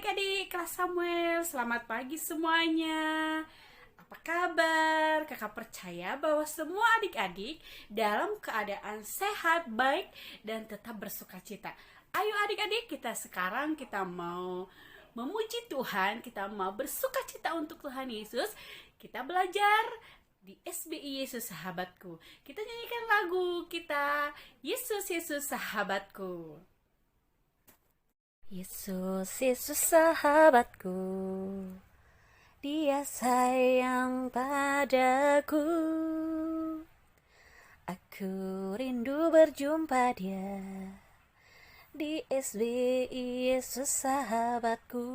adik-adik kelas Samuel, selamat pagi semuanya. Apa kabar? Kakak percaya bahwa semua adik-adik dalam keadaan sehat, baik, dan tetap bersukacita. Ayo adik-adik, kita mau memuji Tuhan, kita mau bersukacita untuk Tuhan Yesus. Kita belajar di SBI Yesus Sahabatku. Kita nyanyikan lagu kita, Yesus, Yesus Sahabatku. Yesus, Yesus sahabatku, Dia sayang padaku. Aku rindu berjumpa Dia di SBI Yesus sahabatku.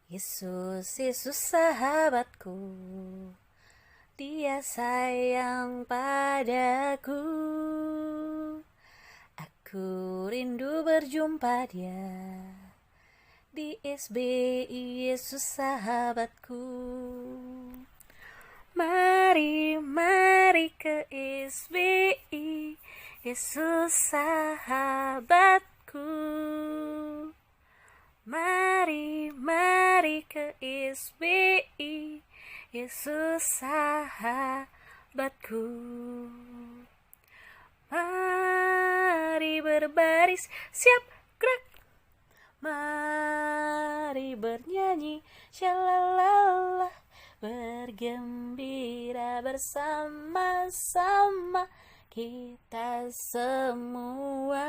Yesus, Yesus sahabatku, Dia sayang padaku. Aku rindu berjumpa Dia di SBI Yesus sahabatku. Mari, mari ke SBI Yesus sahabatku. Mari, mari ke SBI Yesus sahabatku. Mari berbaris, siap, gerak. Mari bernyanyi, syalalala, bergembira bersama-sama kita semua.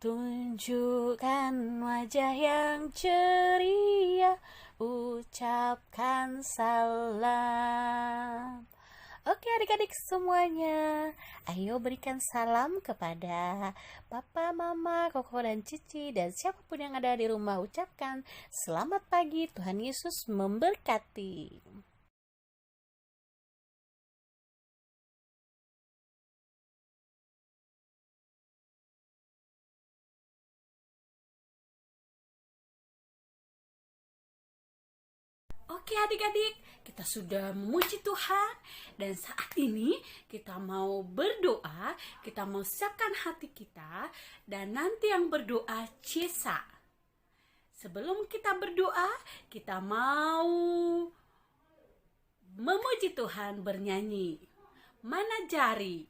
Tunjukkan wajah yang ceria, ucapkan salam. Oke adik-adik semuanya, ayo berikan salam kepada papa, mama, koko, dan cici, dan siapapun yang ada di rumah. Ucapkan selamat pagi, Tuhan Yesus memberkati. Oke adik-adik, kita sudah memuji Tuhan dan saat ini kita mau berdoa, kita mau siapkan hati kita dan nanti yang berdoa Cesa. Sebelum kita berdoa, kita mau memuji Tuhan bernyanyi. Mana jari?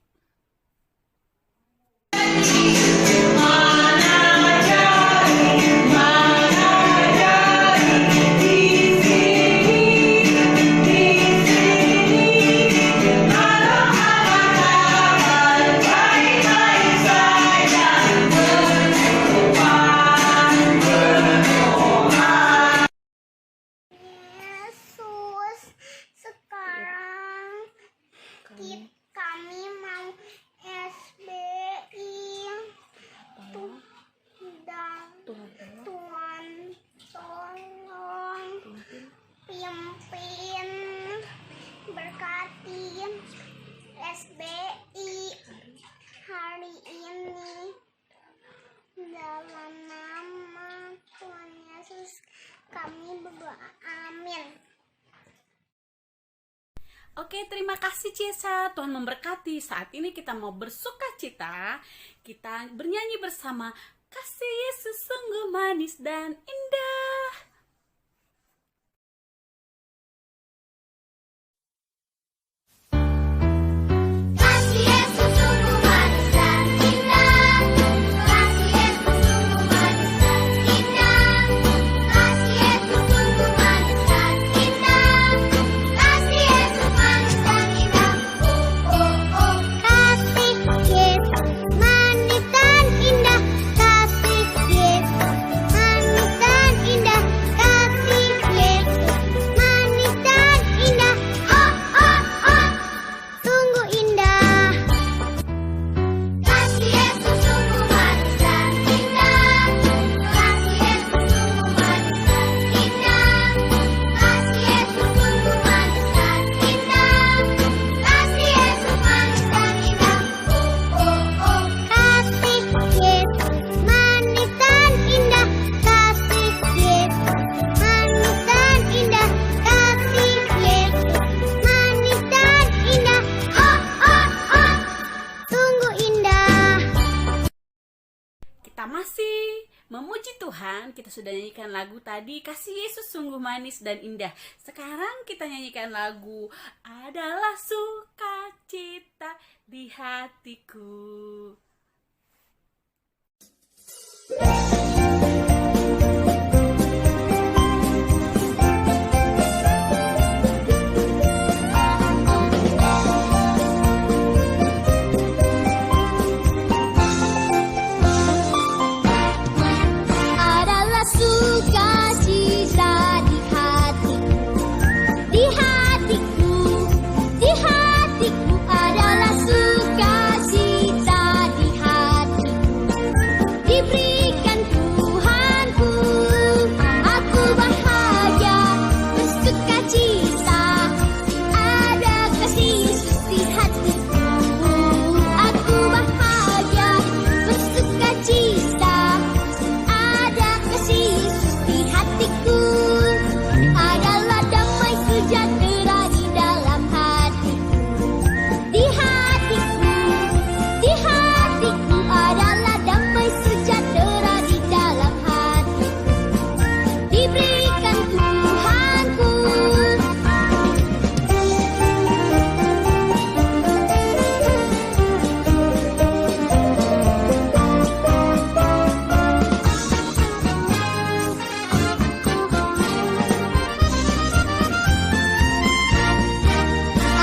Kami mau SBI dan Tuhan tolong pimpin berkati SBI hari ini dalam nama Tuhan Yesus kami berdoa, amin. Oke, terima kasih Cesa. Tuhan memberkati. Saat ini kita mau bersukacita. Kita bernyanyi bersama. Kasih Yesus sungguh manis dan indah. Manis dan indah, kasih Yesus manis dan indah. Kita masih memuji Tuhan. Kita sudah nyanyikan lagu tadi, Kasih Yesus Sungguh Manis dan Indah. Sekarang kita nyanyikan lagu Adalah Sukacita di Hatiku. Adalah sukacita di hatiku, di hatiku, di hatiku. Adalah sukacita di hatiku, diberikan Tuhanku. Aku bahagia bersukacita, ada kasih Yesus di hatiku. Aku bahagia bersukacita, ada kasih Yesus di hatiku. Adalah damai sejahtera di dalam hatiku, di hatiku, di hatiku. Adalah damai sejahtera di dalam hatiku, diberikan Tuhanku.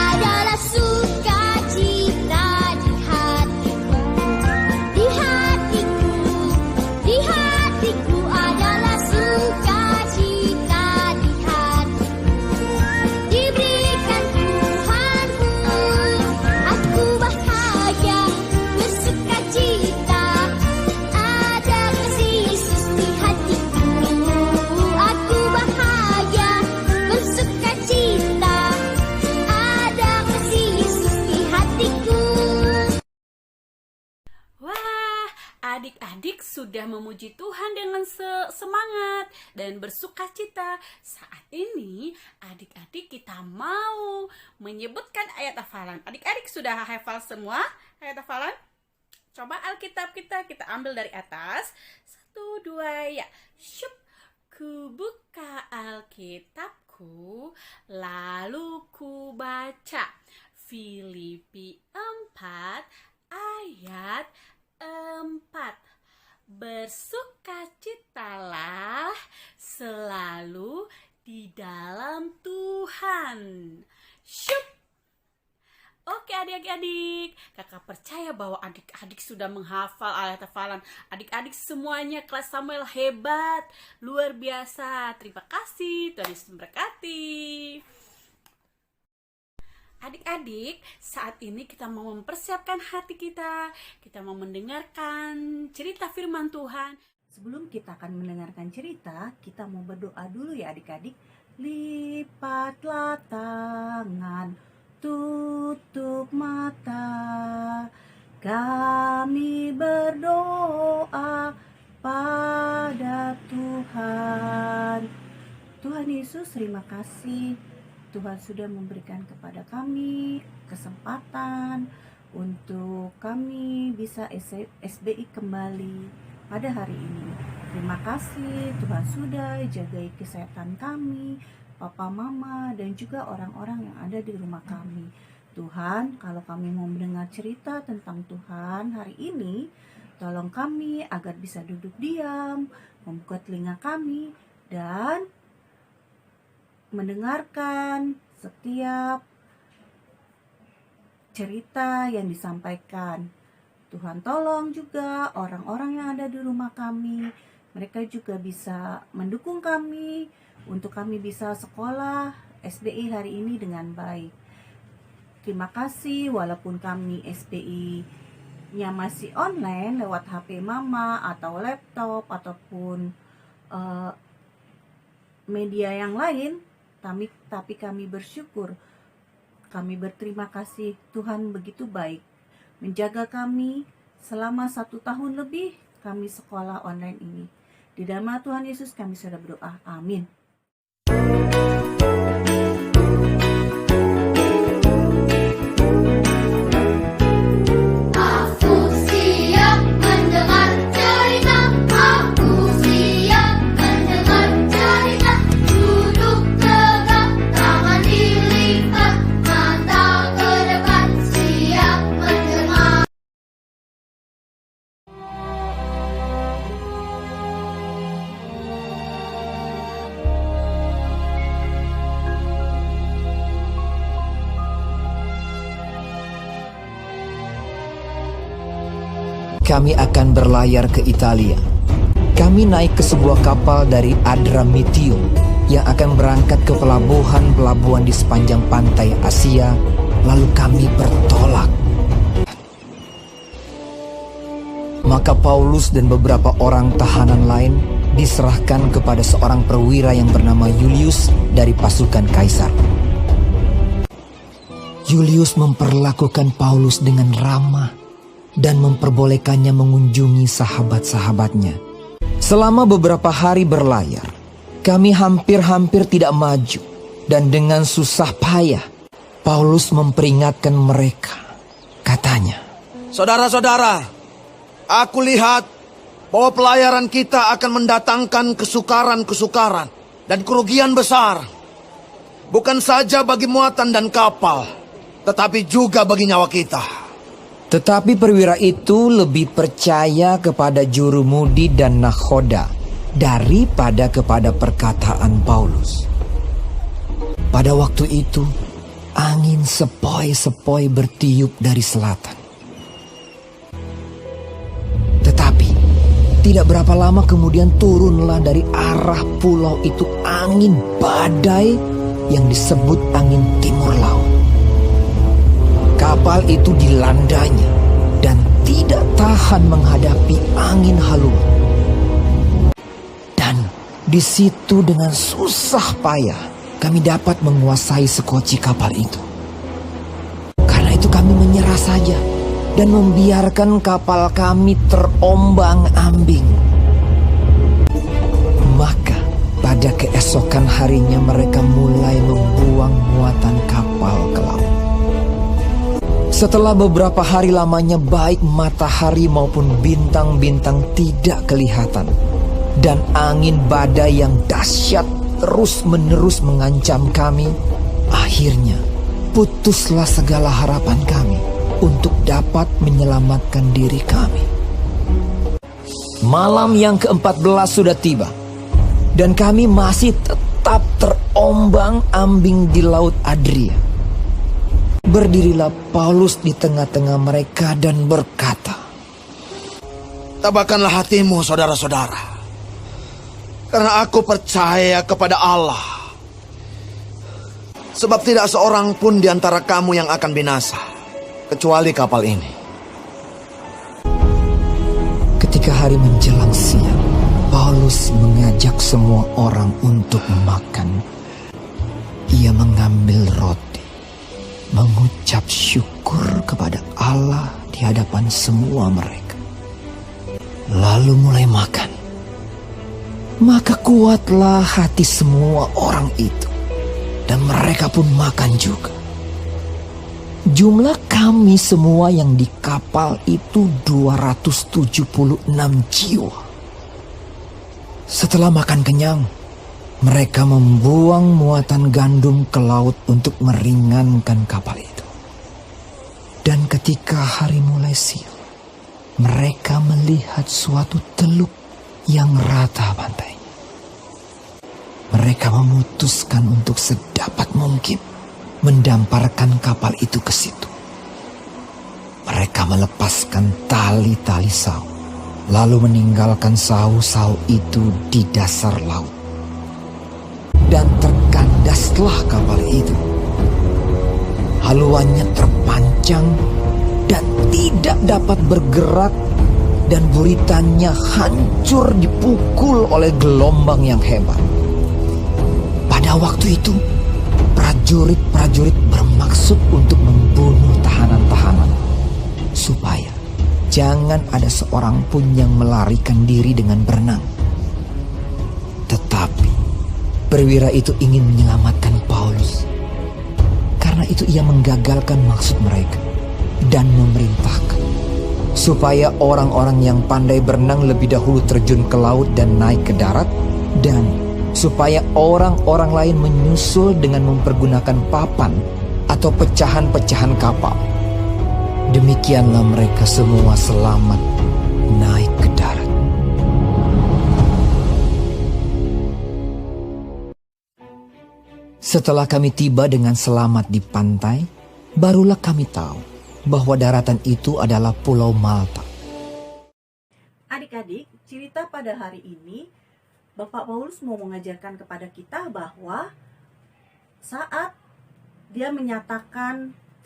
Adalah sukacita di hatiku, di hatiku, di hatiku. Adalah sukacita di hatiku, diberikan Tuhanku. Aku bahagia bersukacita, ada kasih Yesus di hatiku. Aku bahagia bersukacita, ada kasih Yesus di hatiku. Wah, adik-adik sudah memuji Tuhan dengan semangat dan bersukacita. Saat ini adik-adik kita mau menyebutkan ayat hafalan. Adik-adik sudah hafal semua ayat hafalan? Coba Alkitab kita ambil dari atas. 1, 2, ya. Syup. Ku buka Alkitabku, lalu ku baca Filipi 4 ayat 4. Bersukacitalah selalu di dalam Tuhan. Syup. Oke adik-adik, kakak percaya bahwa adik-adik sudah menghafal ayat hafalan. Adik-adik semuanya kelas Samuel hebat, luar biasa. Terima kasih, Tuhan Yesus memberkati. Adik-adik, saat ini kita mau mempersiapkan hati kita. Kita mau mendengarkan cerita firman Tuhan. Sebelum kita akan mendengarkan cerita, kita mau berdoa dulu ya adik-adik. Lipatlah tangan, tutup mata, kami berdoa pada Tuhan. Tuhan Yesus, terima kasih. Tuhan sudah memberikan kepada kami kesempatan untuk kami bisa SBI kembali pada hari ini. Terima kasih Tuhan sudah jagai kesehatan kami, papa, mama, dan juga orang-orang yang ada di rumah kami. Tuhan, kalau kami mau mendengar cerita tentang Tuhan hari ini, tolong kami agar bisa duduk diam, membuka telinga kami, dan mendengarkan setiap cerita yang disampaikan. Tuhan tolong juga orang-orang yang ada di rumah kami, mereka juga bisa mendukung kami untuk kami bisa sekolah SBI hari ini dengan baik. Terima kasih, walaupun kami SBI-nya masih online lewat HP mama atau laptop ataupun media yang lain, tapi kami bersyukur, kami berterima kasih. Tuhan begitu baik menjaga kami selama 1 tahun lebih kami sekolah online ini. Di dalam nama Tuhan Yesus kami sudah berdoa, amin. Aku siap mendengar cerita. kami akan berlayar ke Italia. Kami naik ke sebuah kapal dari Adramyttium yang akan berangkat ke pelabuhan-pelabuhan di sepanjang pantai Asia, lalu kami bertolak. Maka Paulus dan beberapa orang tahanan lain diserahkan kepada seorang perwira yang bernama Julius dari pasukan Kaisar. Julius memperlakukan Paulus dengan ramah dan memperbolehkannya mengunjungi sahabat-sahabatnya. Selama beberapa hari berlayar, kami hampir-hampir tidak maju, dan dengan susah payah Paulus memperingatkan mereka. Katanya, "Saudara-saudara, aku lihat bahwa pelayaran kita akan mendatangkan kesukaran-kesukaran dan kerugian besar. Bukan saja bagi muatan dan kapal, tetapi juga bagi nyawa kita." Tetapi perwira itu lebih percaya kepada jurumudi dan nakhoda daripada kepada perkataan Paulus. Pada waktu itu, angin sepoi-sepoi bertiup dari selatan. Tetapi, tidak berapa lama kemudian turunlah dari arah pulau itu angin badai yang disebut angin timur laut. Kapal itu dilandanya dan tidak tahan menghadapi angin haluan. Dan di situ dengan susah payah kami dapat menguasai sekoci kapal itu. Karena itu kami menyerah saja dan membiarkan kapal kami terombang-ambing. Maka pada keesokan harinya mereka mulai membuang muatan kapal ke laut. Setelah beberapa hari lamanya baik matahari maupun bintang-bintang tidak kelihatan, dan angin badai yang dahsyat terus-menerus mengancam kami, akhirnya putuslah segala harapan kami untuk dapat menyelamatkan diri kami. Malam yang ke-14 sudah tiba, dan kami masih tetap terombang-ambing di Laut Adria. Berdirilah Paulus di tengah-tengah mereka dan berkata, "Tabahkanlah hatimu, saudara-saudara, karena aku percaya kepada Allah. Sebab tidak seorang pun di antara kamu yang akan binasa, kecuali kapal ini." Ketika hari menjelang siang, Paulus mengajak semua orang untuk makan. Ia mengambil roti, mengucap syukur kepada Allah di hadapan semua mereka, lalu mulai makan. Maka kuatlah hati semua orang itu, dan mereka pun makan juga. Jumlah kami semua yang di kapal itu 276 jiwa. Setelah makan kenyang, mereka membuang muatan gandum ke laut untuk meringankan kapal itu. Dan ketika hari mulai siang, mereka melihat suatu teluk yang rata pantainya. Mereka memutuskan untuk sedapat mungkin mendamparkan kapal itu ke situ. Mereka melepaskan tali-tali sau, lalu meninggalkan sau-sau itu di dasar laut. Dan terkandaslah kapal itu. Haluannya terpancang dan tidak dapat bergerak, dan buritannya hancur dipukul oleh gelombang yang hebat. Pada waktu itu, prajurit-prajurit bermaksud untuk membunuh tahanan-tahanan, supaya jangan ada seorang pun yang melarikan diri dengan berenang. Tetapi perwira itu ingin menyelamatkan Paulus. Karena itu ia menggagalkan maksud mereka dan memerintahkan supaya orang-orang yang pandai berenang lebih dahulu terjun ke laut dan naik ke darat, dan supaya orang-orang lain menyusul dengan mempergunakan papan atau pecahan-pecahan kapal. Demikianlah mereka semua selamat naik ke darat. Setelah kami tiba dengan selamat di pantai, barulah kami tahu bahwa daratan itu adalah Pulau Malta. Adik-adik, cerita pada hari ini Bapak Paulus mau mengajarkan kepada kita bahwa saat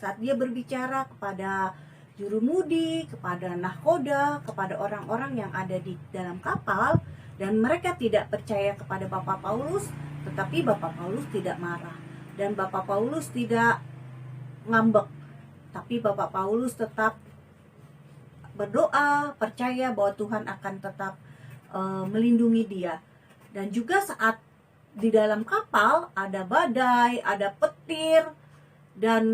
saat dia berbicara kepada jurumudi, kepada nahkoda, kepada orang-orang yang ada di dalam kapal, dan mereka tidak percaya kepada Bapak Paulus, tetapi Bapak Paulus tidak marah. Dan Bapak Paulus tidak ngambek, tapi Bapak Paulus tetap berdoa, percaya bahwa Tuhan akan tetap melindungi dia. Dan juga saat di dalam kapal ada badai, ada petir, dan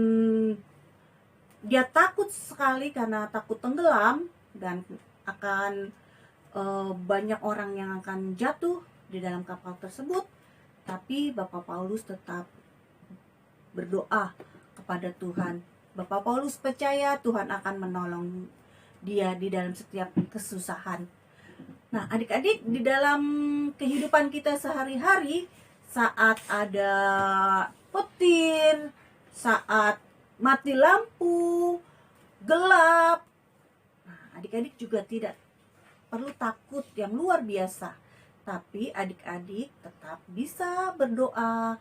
dia takut sekali karena takut tenggelam dan akan banyak orang yang akan jatuh di dalam kapal tersebut. Tapi Bapak Paulus tetap berdoa kepada Tuhan. Bapak Paulus percaya Tuhan akan menolong dia di dalam setiap kesusahan. Nah, adik-adik, di dalam kehidupan kita sehari-hari, saat ada petir, saat mati lampu, gelap, nah, adik-adik juga tidak perlu takut yang luar biasa. Tapi adik-adik tetap bisa berdoa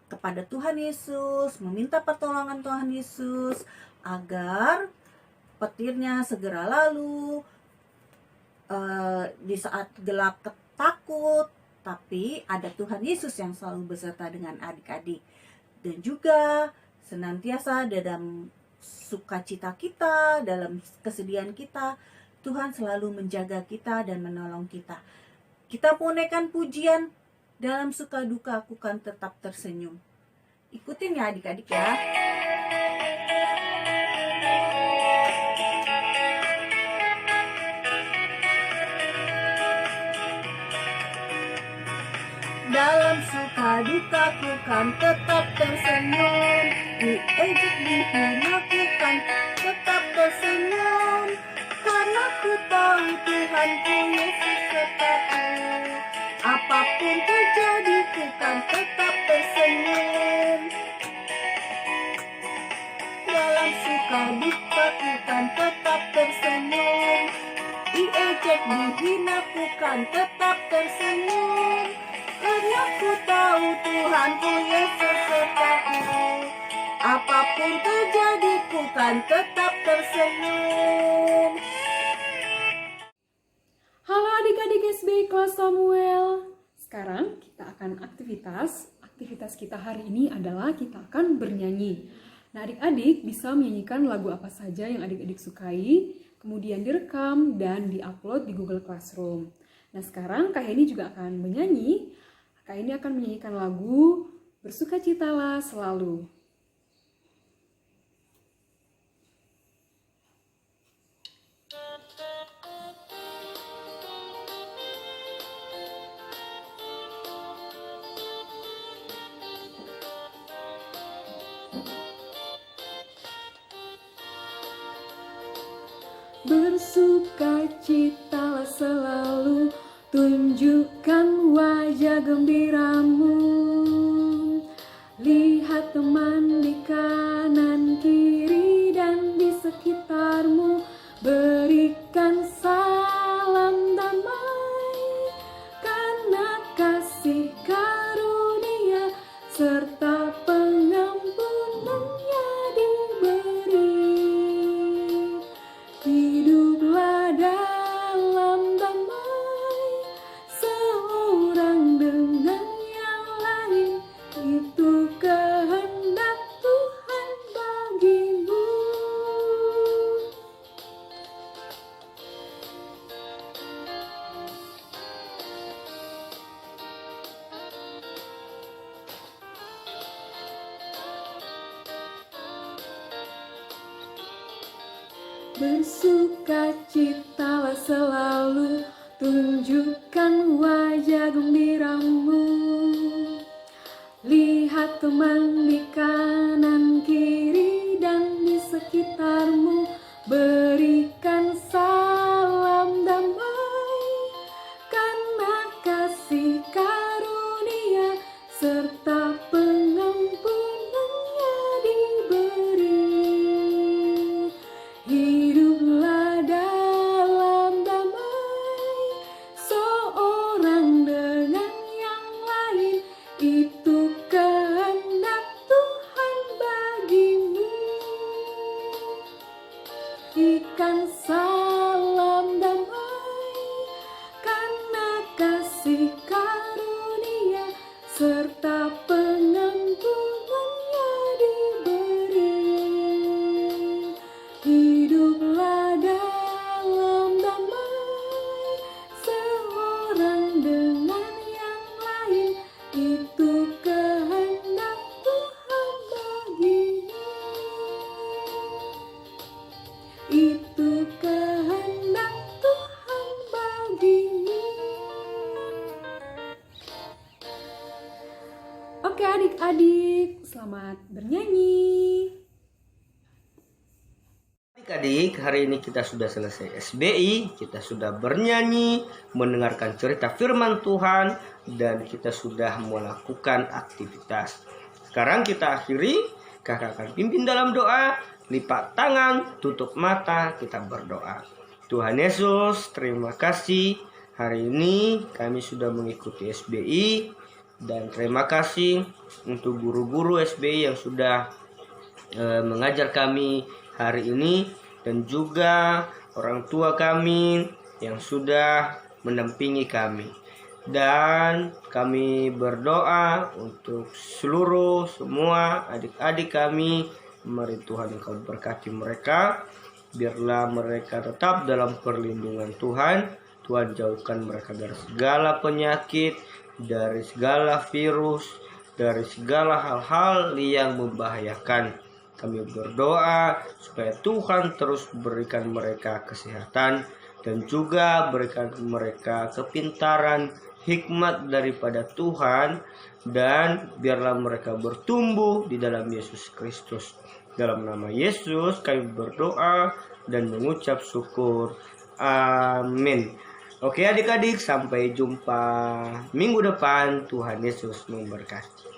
kepada Tuhan Yesus, meminta pertolongan Tuhan Yesus agar petirnya segera lalu. Di saat gelap takut, tapi ada Tuhan Yesus yang selalu beserta dengan adik-adik. Dan juga senantiasa dalam sukacita kita, dalam kesedihan kita, Tuhan selalu menjaga kita dan menolong kita. Kita punaikan pujian, dalam suka duka aku kan tetap tersenyum. Ikutin ya adik-adik ya. Dalam suka duka ku kan tetap tersenyum, diejek dihina ku kan tetap tersenyum, karena ku tahu Tuhanku Yesus sertaku. Apapun terjadi ku kan tetap tersenyum. Dalam suka duka ku kan tetap tersenyum, diejek dihina ku kan tetap tersenyum, karena ku tahu Tuhanku Yesus sertaku. Apapun terjadi ku kan tetap tersenyum. Halo adik-adik SB kelas Samuel. Sekarang kita akan aktivitas. Aktivitas kita hari ini adalah kita akan bernyanyi. Nah, adik-adik bisa menyanyikan lagu apa saja yang adik-adik sukai, kemudian direkam dan diupload di Google Classroom. Nah, sekarang Kak Heni juga akan menyanyi. Kak Heni akan menyanyikan lagu Bersukacitalah Selalu. Bersukacitalah selalu, tunjukkan wajah gembiramu. Lihat teman di kanan kiri dan di sekitarmu, berikan salam damai, karena kasih karunia serta pengampunannya diberi. Hiduplah dalam damai, seorang dengan yang lain, itu kehendak Tuhan bagimu. Bersukacitalah selalu, tunjukkan wajah gembiramu. Lihat teman di kanan kiri dan di sekitarmu, berikan salam damai, karena kasih karunia serta pengampunannya diberi. Hiduplah dalam damai, adik-adik, selamat bernyanyi. Adik-adik, hari ini kita sudah selesai SBI, kita sudah bernyanyi, mendengarkan cerita firman Tuhan, dan kita sudah melakukan aktivitas. Sekarang kita akhiri, kakak akan pimpin dalam doa, lipat tangan, tutup mata, kita berdoa. Tuhan Yesus, terima kasih. Hari ini kami sudah mengikuti SBI, dan terima kasih untuk guru-guru SBI yang sudah mengajar kami hari ini, dan juga orang tua kami yang sudah mendampingi kami. Dan kami berdoa untuk seluruh semua adik-adik kami. Mari Tuhan Engkau berkati mereka. Biarlah mereka tetap dalam perlindungan Tuhan. Tuhan jauhkan mereka dari segala penyakit, dari segala virus, dari segala hal-hal yang membahayakan. Kami berdoa supaya Tuhan terus berikan mereka kesehatan dan juga berikan mereka kepintaran, hikmat daripada Tuhan, dan biarlah mereka bertumbuh di dalam Yesus Kristus. Dalam nama Yesus kami berdoa dan mengucap syukur. Amin. Oke adik-adik, sampai jumpa minggu depan. Tuhan Yesus memberkati.